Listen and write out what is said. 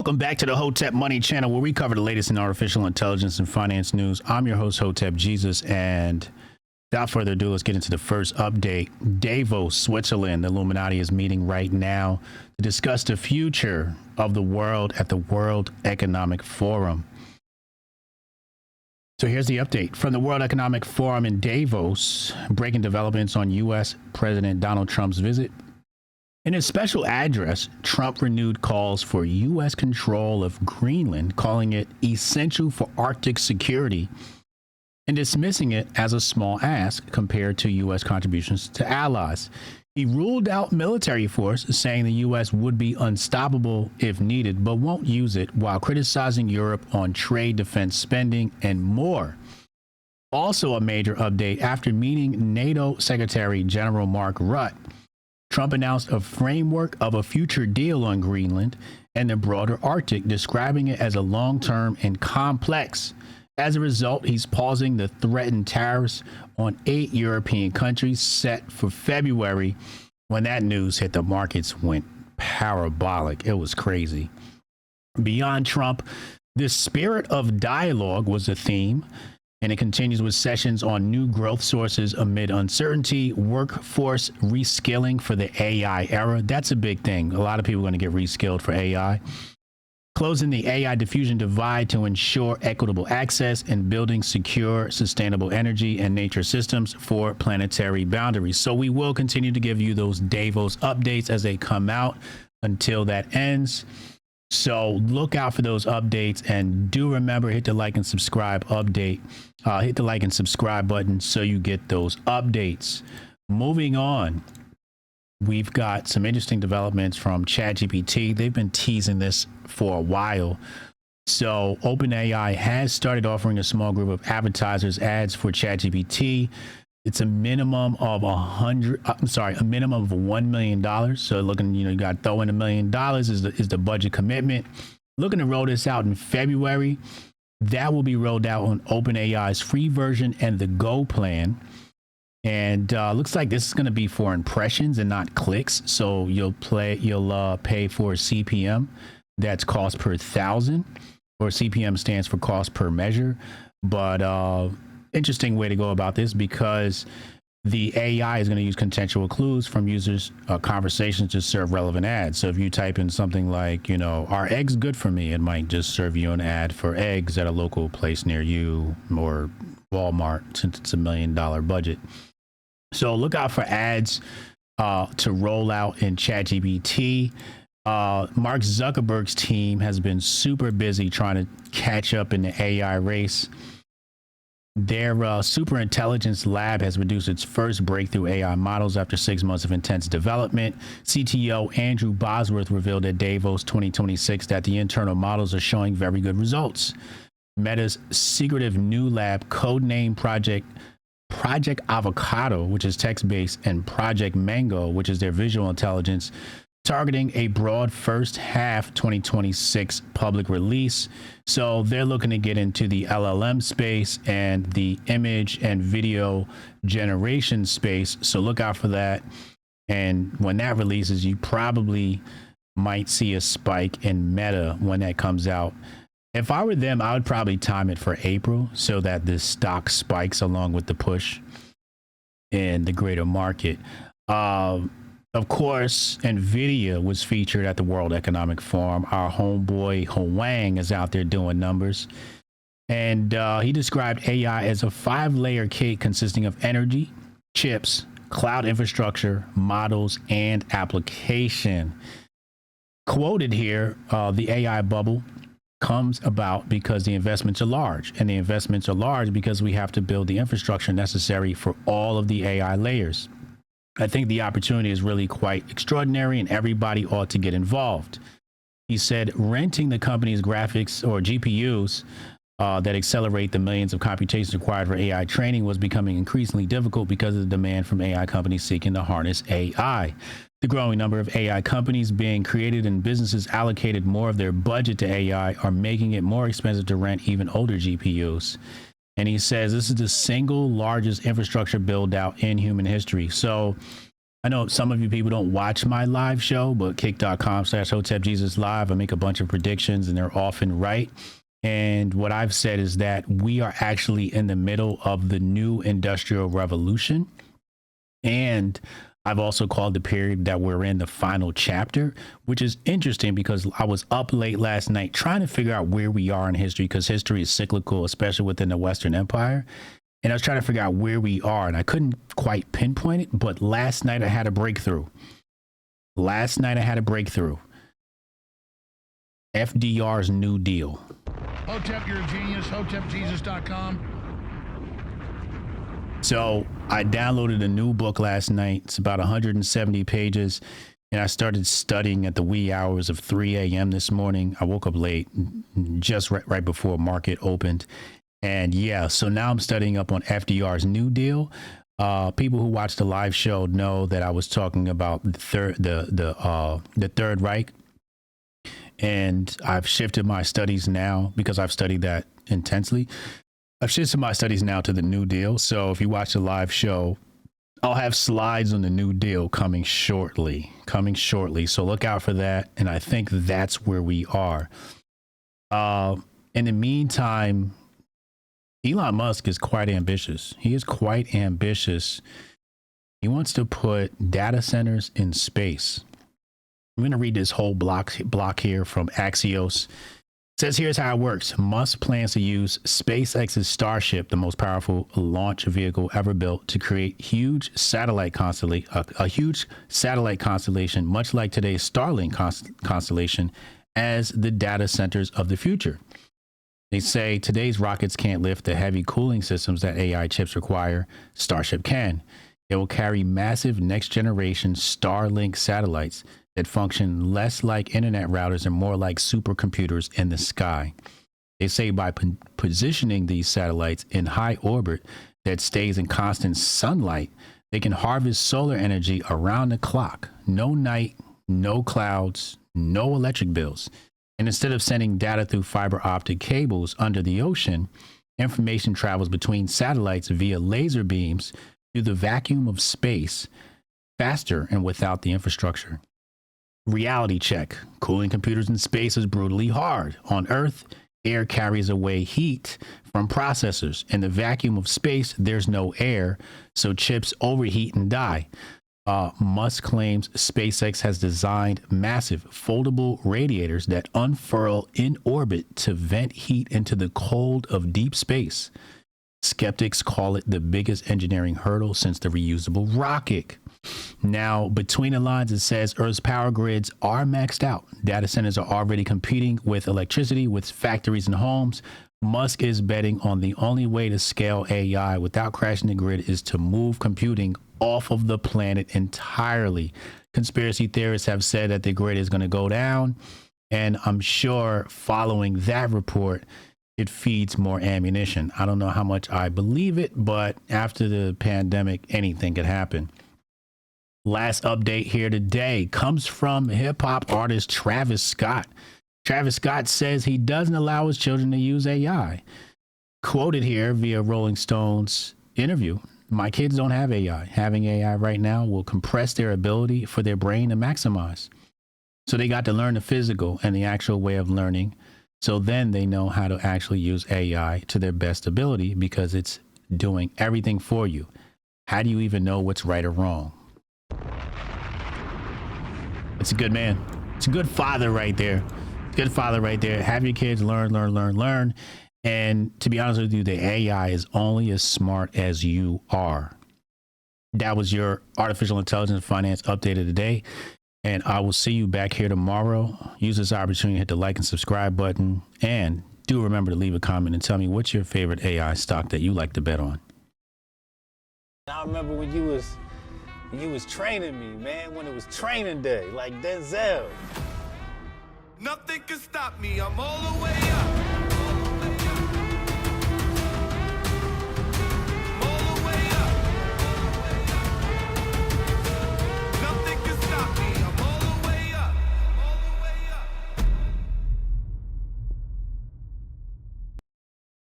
Welcome back to the Hotep Money Channel, where we cover the latest in artificial intelligence and finance news. I'm your host, Hotep Jesus, and without further ado, let's get into the first update. Davos, Switzerland, the Illuminati is meeting right now to discuss the future of the world at the World Economic Forum. So here's the update from the World Economic Forum in Davos, breaking developments on U.S. President Donald Trump's visit. In his special address, Trump renewed calls for U.S. control of Greenland, calling it essential for Arctic security, and dismissing it as a small ask compared to U.S. contributions to allies. He ruled out military force, saying the U.S. would be unstoppable if needed, but won't use it, while criticizing Europe on trade, defense spending, and more. Also a major update, after meeting NATO Secretary General Mark Rutte, Trump announced a framework of a future deal on Greenland and the broader Arctic, describing it as a long-term and complex. As a result, he's pausing the threatened tariffs on 8 European countries set for February. When that news hit, the markets went parabolic. It was crazy. Beyond Trump, the spirit of dialogue was a theme, and it continues with sessions on new growth sources amid uncertainty, workforce reskilling for the AI era. That's a big thing. A lot of people are going to get reskilled for AI. Closing the AI diffusion divide to ensure equitable access, and building secure, sustainable energy and nature systems for planetary boundaries. So we will continue to give you those Davos updates as they come out until that ends. So look out for those updates, and do remember, hit the like and subscribe update. Hit the like and subscribe button so you get those updates. Moving on, we've got some interesting developments from ChatGPT. They've been teasing this for a while. So OpenAI has started offering a small group of advertisers ads for ChatGPT. It's a minimum of a minimum of $1 million. So looking, you got to throw in $1 million is the budget commitment. Looking to roll this out in February. That will be rolled out on OpenAI's free version and the Go plan. And looks like this is going to be for impressions and not clicks. So you'll pay for CPM. That's cost per thousand, or CPM stands for cost per measure. But interesting way to go about this, because the AI is going to use contextual clues from users' conversations to serve relevant ads. So if you type in something like, are eggs good for me? It might just serve you an ad for eggs at a local place near you, or Walmart, since it's $1 million budget. So look out for ads to roll out in ChatGPT. Mark Zuckerberg's team has been super busy trying to catch up in the AI race. Their Superintelligence lab has produced its first breakthrough AI models after 6 months of intense development. CTO Andrew Bosworth revealed at Davos 2026 that the internal models are showing very good results. Meta's secretive new lab, codenamed Project Avocado, which is text-based, and Project Mango, which is their visual intelligence, targeting a broad first half 2026 public release. So they're looking to get into the LLM space and the image and video generation space. So look out for that. And when that releases, you probably might see a spike in Meta when that comes out. If I were them, I would probably time it for April so that the stock spikes along with the push in the greater market. Of course, Nvidia was featured at the World Economic Forum. Our homeboy Huang is out there doing numbers. And he described AI as a 5-layer cake consisting of energy, chips, cloud infrastructure, models, and application. Quoted here, the AI bubble comes about because the investments are large, and the investments are large because we have to build the infrastructure necessary for all of the AI layers. I think the opportunity is really quite extraordinary, and everybody ought to get involved. He said renting the company's graphics or GPUs that accelerate the millions of computations required for AI training was becoming increasingly difficult because of the demand from AI companies seeking to harness AI. The growing number of AI companies being created and businesses allocated more of their budget to AI are making it more expensive to rent even older GPUs. And he says this is the single largest infrastructure build out in human history. So I know some of you people don't watch my live show, but kick.com/HotepJesusLive, I make a bunch of predictions and they're often right. And what I've said is that we are actually in the middle of the new industrial revolution. And I've also called the period that we're in the final chapter, which is interesting because I was up late last night trying to figure out where we are in history, because history is cyclical, especially within the Western Empire. And I was trying to figure out where we are, and I couldn't quite pinpoint it. But last night I had a breakthrough. FDR's New Deal. Hotep, you're a genius. HotepJesus.com. So I downloaded a new book last night. It's about 170 pages. And I started studying at the wee hours of 3 a.m. this morning. I woke up late, just right before market opened. And yeah, so now I'm studying up on FDR's New Deal. People who watch the live show know that I was talking about the Third Reich. And I've shifted my studies now, because I've studied that intensely. I've shifted my studies now to the New Deal. So if you watch the live show, I'll have slides on the New Deal coming shortly. So look out for that. And I think that's where we are. In the meantime, Elon Musk is quite ambitious. He is quite ambitious. He wants to put data centers in space. I'm going to read this whole block here from Axios. It says, here's how it works. Musk plans to use SpaceX's Starship, the most powerful launch vehicle ever built, to create a huge satellite constellation, much like today's Starlink constellation, as the data centers of the future. They say today's rockets can't lift the heavy cooling systems that AI chips require. Starship can. It will carry massive next-generation Starlink satellites that function less like internet routers and more like supercomputers in the sky. They say by positioning these satellites in high orbit that stays in constant sunlight, they can harvest solar energy around the clock. No night, no clouds, no electric bills. And instead of sending data through fiber optic cables under the ocean, information travels between satellites via laser beams through the vacuum of space, faster and without the infrastructure. Reality check. Cooling computers in space is brutally hard. On Earth, air carries away heat from processors. In the vacuum of space, there's no air, so chips overheat and die. Musk claims SpaceX has designed massive foldable radiators that unfurl in orbit to vent heat into the cold of deep space. Skeptics call it the biggest engineering hurdle since the reusable rocket. Now, between the lines, it says Earth's power grids are maxed out. Data centers are already competing with electricity with factories and homes. Musk is betting on the only way to scale AI without crashing the grid is to move computing off of the planet entirely. Conspiracy theorists have said that the grid is going to go down, and I'm sure following that report, it feeds more ammunition. I don't know how much I believe it, but after the pandemic, anything could happen. Last update here today comes from hip hop artist Travis Scott. Travis Scott says he doesn't allow his children to use AI. Quoted here via Rolling Stone's interview, "My kids don't have AI. Having AI right now will compress their ability for their brain to maximize. So they got to learn the physical and the actual way of learning. So then they know how to actually use AI to their best ability because it's doing everything for you. How do you even know what's right or wrong?" It's a good man. It's a good father right there. Good father right there. Have your kids learn. And to be honest with you, the AI is only as smart as you are. That was your artificial intelligence finance update of the day. And I will see you back here tomorrow. Use this opportunity to hit the like and subscribe button. And do remember to leave a comment and tell me what's your favorite AI stock that you like to bet on. I remember when you was training me, man, when it was training day, like Denzel. Nothing can stop me, I'm all the way up.